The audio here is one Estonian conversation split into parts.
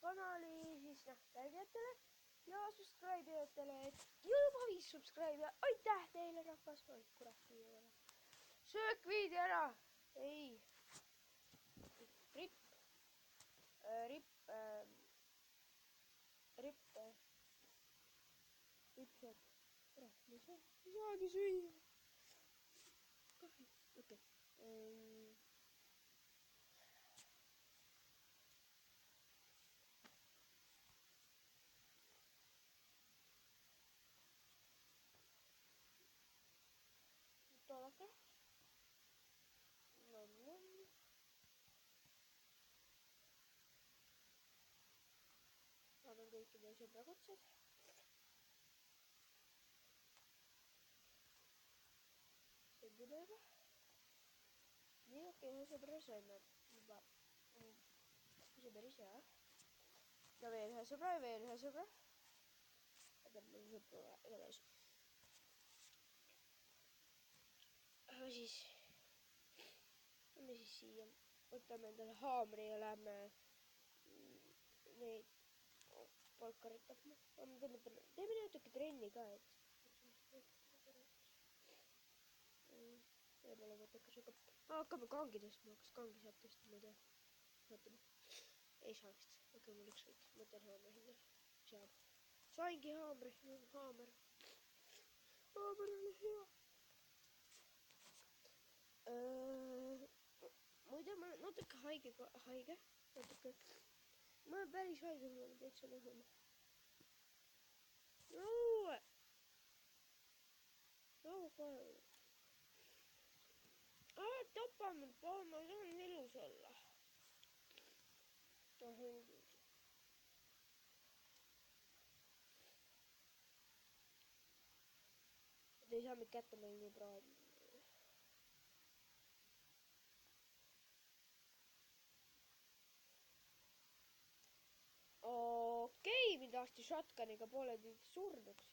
kanali siis jälgijatele ja subscribe ijatele, et juba 5 subscribe ja aitäh teile rahvas, oi kurat, söök viidi ära, ei, ripp, söök, kurat, ei saagi süüa, okei. Toodake. Annan kõikide sõbra kutsed. See on küll juba. Nii okei, ühe sõbra saime juba. See päris hea. Ja veel ühe sõbra ja veel ühe sõbra. Aga mul sõbra igatahes. Aga siis lähme siis siia, võtame endale haamri ja lähme neid polkarit tapma. Teeme natuke trenni ka, et võib-olla mõttekas hakkab. Hakkame kangi tõstma, kas kangi saab tõsta, ma ei tea. Vaatame. Ei saa vist. Okei, mul ükskõik. Mõtlen haamri hinda. Saab. Saingi haamri. Haamer. Haamer oli hea. Muide, ma olen natuke haige. Natuke. Ma olen päris haige, ma olen täitsa lõhune. No kohe. Tapa mind, palun, ma tahan elus olla. Te ei saa mind kätte, ma olin nii praegu. Okei, mind lasti shotguniga pooleldi surnuks.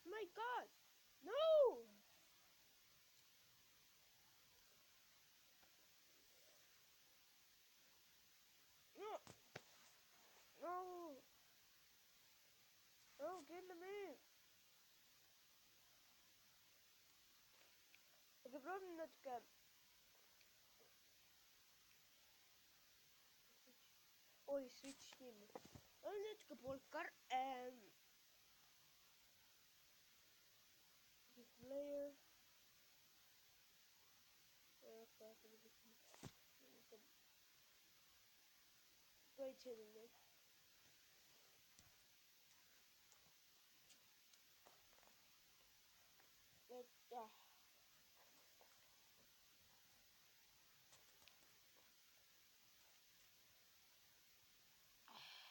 My god! No! No! No! No, kill me! Aga proovin natuke. Oi, switch team. On natuke polkar. Player. Kaitseline neid. Et jah.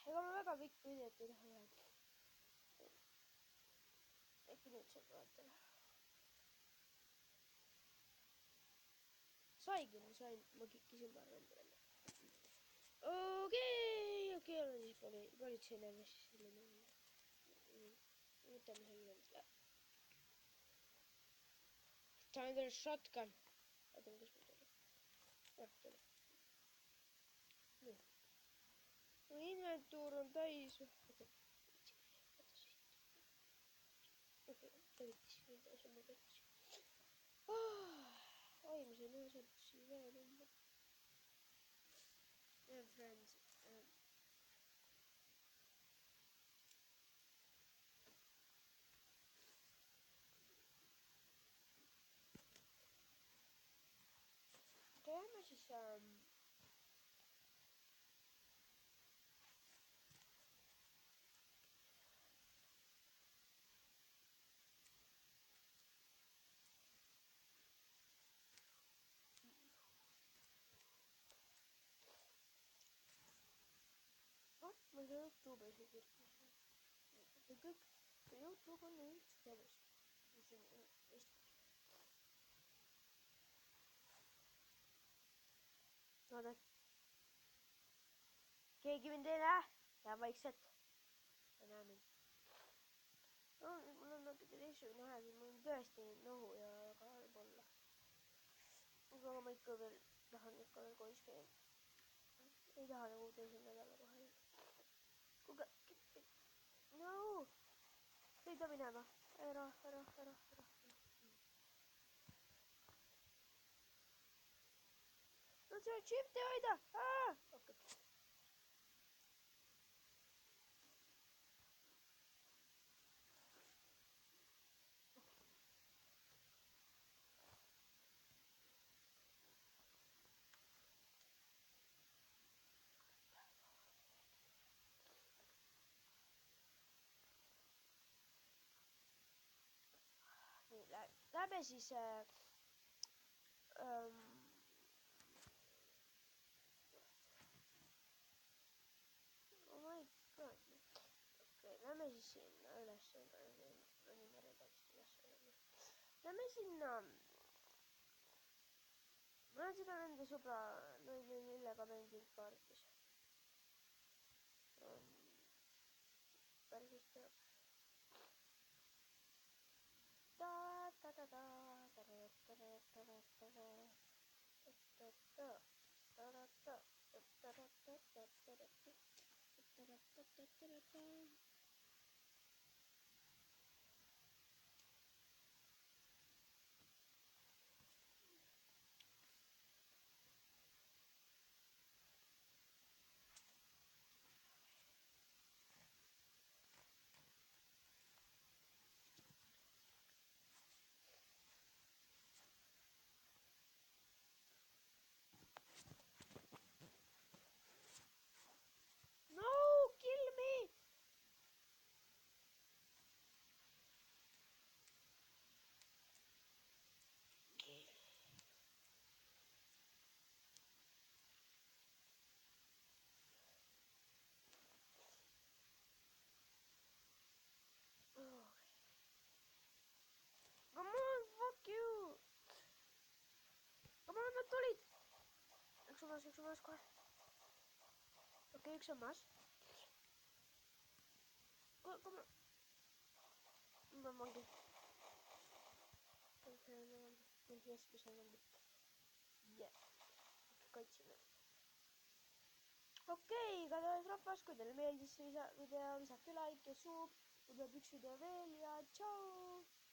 Ega ma väga pikk videot ei taha öelda. Äkki nüüd saab vaatama. Saigi, ma kikkisin parem praegu. Okei, olen siis politseile siis võtame selle üle. Saan endale shotgun. Vaatame, kas ma tuli. Tuli. Nii. Mu inventuur on täis. Okei, võttis. Oi, ma sain ühe sealt siin veel ümber. Yeah, friends. Teeme siis ma ei saa YouTube'i isegi. Kõik YouTube on nüüd keeles. Vaata. Keegi mind ei näe. Ja vaikselt. Ma näe mind. No, mul on natuke teistsugune näha, mul on tõesti nohu ja väga halb olla. Aga ma ikka veel tahan ikka veel koolis käia. Ei taha nagu teisel nädala kohe. Kuulge, no! Sõida minema. Ära. No see on shifti hoida! Okay. Nii, lähme siis oh my god. Okay, lähme siis sinna üles. Ronime redakist üles. Lähme sinna. Ma olen seda nende sõbra millega mänginud kaartis. Päris vist teab. No, kill me! Come on, fuck you! Come on, nad tulid! Üks on maas kohe. Okei, üks on maas. Come on. Ma vangi. Yes, kui see vangi. Yeah. Kaitsime. Okei, igatahes rahvas, kui teile meeldis see video, visake like ja sub. Tuleb üks video veel ja tšau!